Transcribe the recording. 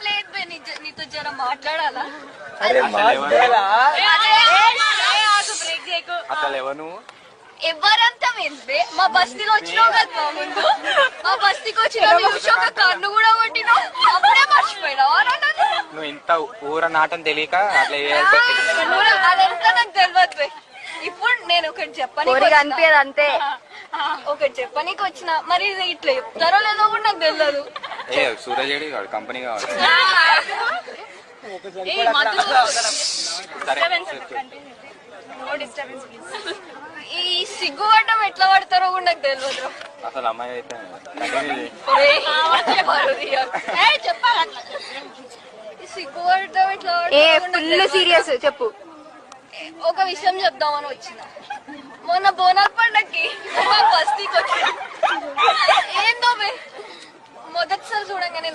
లేదు బే, నీతో జర మాట్లాడాలా? అసలు ఎవరు ఎవరంతా బే, మా బస్తీలో వచ్చినావు కదా ముందు, మా బస్తీకి వచ్చినావు ఒక కన్ను కూడా కొట్టినావు, అప్పుడే మర్చిపోయినావు. నువ్వు ఇంత ఊర నాటం తెలియక అట్లా అదంతా నాకు తెలియదు బే. ఇప్పుడు నేను ఒకటి చెప్పనీకి అనిపించదు అంతే. ఒకటి చెప్పనీకి వచ్చిన, మరి ఇది ఇట్లా చెప్తారో లేదో కూడా నాకు తెలియదు. సూరజేడి కంపెనీ కావాలి. ఈ సిగ్గుపడటం ఎట్లా పడతారో కూడా నాకు తెలియదు. అసలు అమ్మాయి అయితే సిగ్గుపడటం ఎట్లా ఫుల్ సీరియస్ చెప్పు. ఒక విషయం చెప్దామని వచ్చిన. మొన్న బోనాల్ పండక్కి మా బస్తీకి వచ్చిన. ఏందో మొదటిసారి చూడంగానే